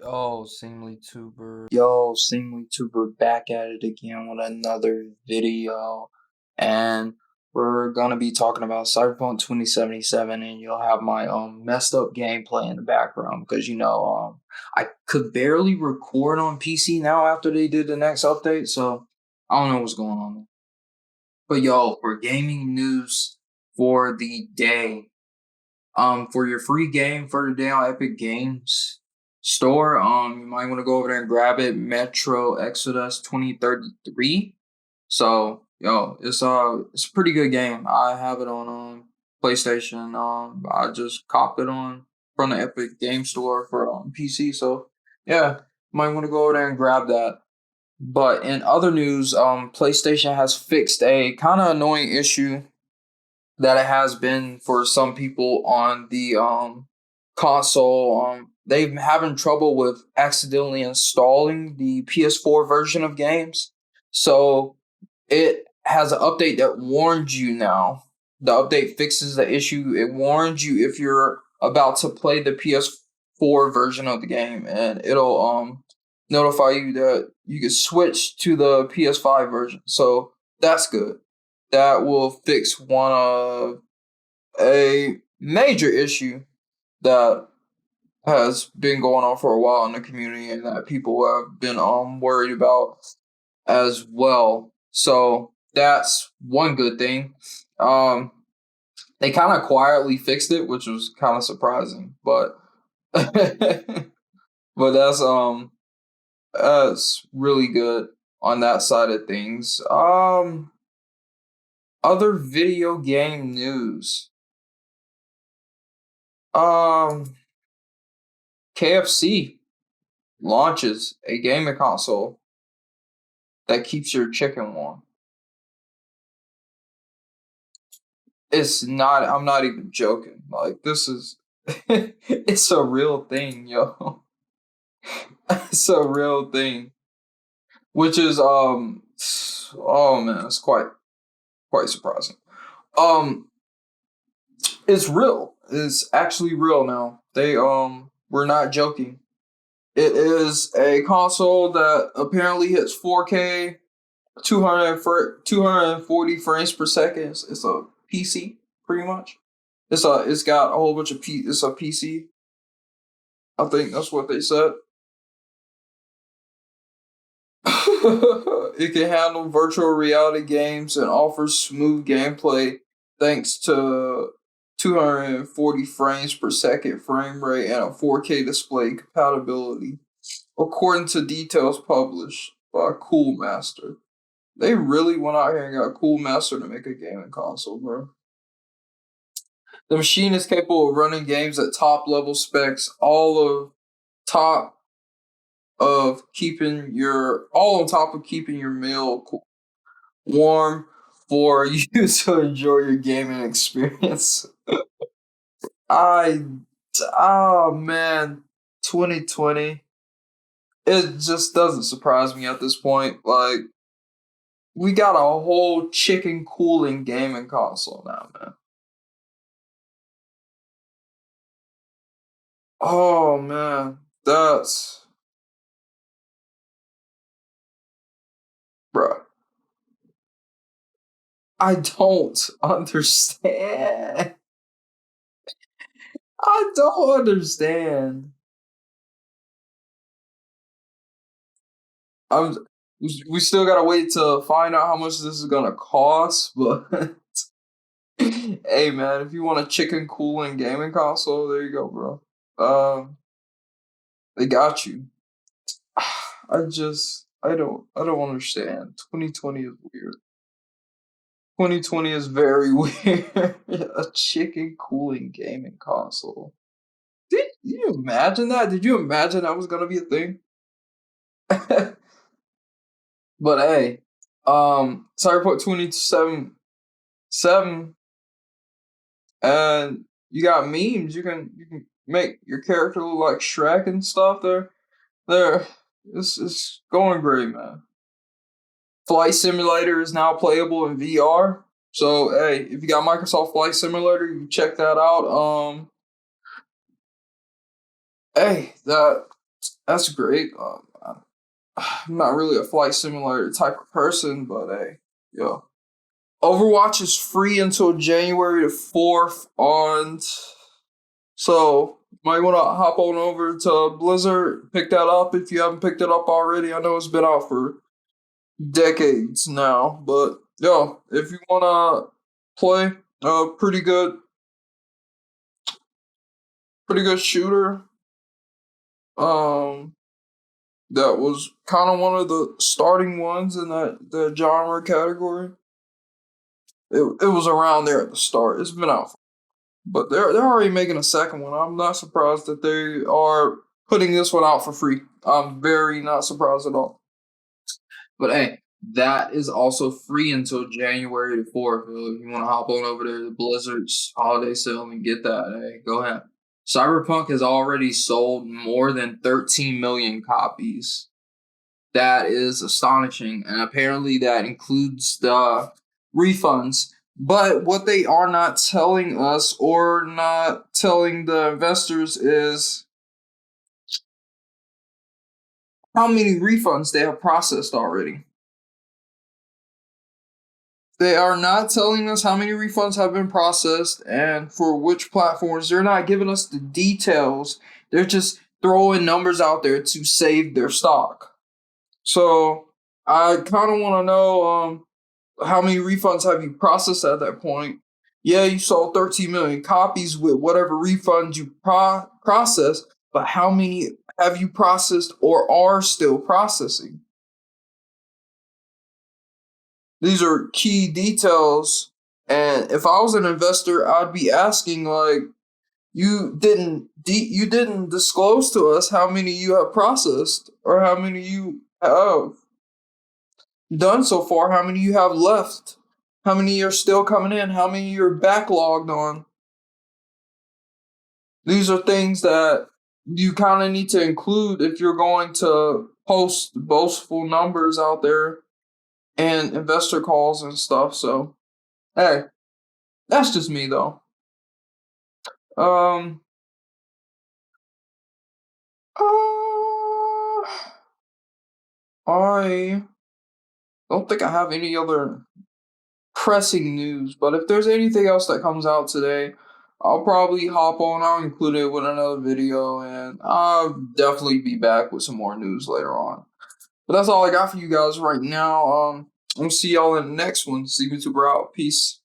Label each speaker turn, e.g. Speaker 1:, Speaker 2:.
Speaker 1: Seemlytuber back at it again with another video. And we're gonna be talking about Cyberpunk 2077, and you'll have my messed up gameplay in the background because I could barely record on PC now after they did the next update, so I don't know what's going on. But for gaming news for the day, for your free game for the day on Epic Games Store, you might want to go over there and grab it. Metro Exodus 2033. So, it's a pretty good game. I have it on PlayStation. I just copped it on from the Epic Game Store for PC. So, yeah, might want to go over there and grab that. But in other news, PlayStation has fixed a kind of annoying issue that it has been for some people on the console. They've having trouble with accidentally installing the PS4 version of games. So it has an update that warns you now. The update fixes the issue. It warns you if you're about to play the PS4 version of the game, and it'll notify you that you can switch to the PS5 version. So that's good. That will fix one of a major issue that has been going on for a while in the community and that people have been worried about as well. So that's one good thing. They kind of quietly fixed it, which was kind of surprising, but but that's really good on that side of things. Other video game news. KFC launches a gaming console that keeps your chicken warm. I'm not even joking. Like, this is it's a real thing, yo. It's a real thing. Which is oh man, it's quite surprising. It's real. It's actually real now. We're not joking. It is a console that apparently hits 4K, 240 frames per second. It's a PC, pretty much. It's got a whole bunch of it's a PC. I think that's what they said. It can handle virtual reality games and offers smooth gameplay thanks to 240 frames per second frame rate and a 4K display compatibility, according to details published by Cool Master. They really went out here and got Cool Master to make a gaming console, bro. The machine is capable of running games at top level specs, all on top of keeping your meal warm for you to enjoy your gaming experience. Oh man, 2020. It just doesn't surprise me at this point. Like, we got a whole chicken cooling gaming console now, man. Oh man, that's bruh. I don't understand. I don't understand. I'm we still gotta wait to find out how much this is gonna cost, but hey man, if you want a chicken cooling gaming console, there you go, bro. They got you. I don't understand. 2020 is weird. 2020 is very weird. A chicken cooling gaming console. Did you imagine that? Did you imagine that was gonna be a thing? But hey, Cyberpunk 2077, and you got memes. You can make your character look like Shrek and stuff. It's going great, man. Flight Simulator is now playable in VR. So hey, if you got Microsoft Flight Simulator, you can check that out. Hey, That's great. I'm not really a flight simulator type of person, but hey, yo. Overwatch is free until January the 4th on. So, might want to hop on over to Blizzard, pick that up if you haven't picked it up already. I know it's been out for decades now, but yo, if you want to play a pretty good shooter, um, that was kind of one of the starting ones in the genre category. It was around there at the start. It's been out, but they're already making a second one. I'm not surprised that they are putting this one out for free. I'm very not surprised at all. But hey, that is also free until January the 4th. If you want to hop on over there to Blizzard's holiday sale and get that, hey, go ahead. CyberPunk has already sold more than 13 million copies. That is astonishing. And apparently that includes the refunds. But what they are not telling us or not telling the investors is how many refunds they have processed already. They are not telling us how many refunds have been processed and for which platforms. They're not giving us the details. They're just throwing numbers out there to save their stock. So I kind of want to know how many refunds have you processed at that point? Yeah, you sold 13 million copies with whatever refunds you processed, but how many have you processed or are still processing? These are key details. And if I was an investor, I'd be asking like, you didn't disclose to us how many you have processed or how many you have done so far, how many you have left, how many are still coming in, how many you're backlogged on. These are things that you kind of need to include if you're going to post boastful numbers out there and investor calls and stuff. So, hey, that's just me though. Um, uh, I don't think I have any other pressing news, but if there's anything else that comes out today, I'll probably hop on. I'll include it with another video, and I'll definitely be back with some more news later on. But that's all I got for you guys right now. I'll see y'all in the next one. Seemlytuber out. Peace.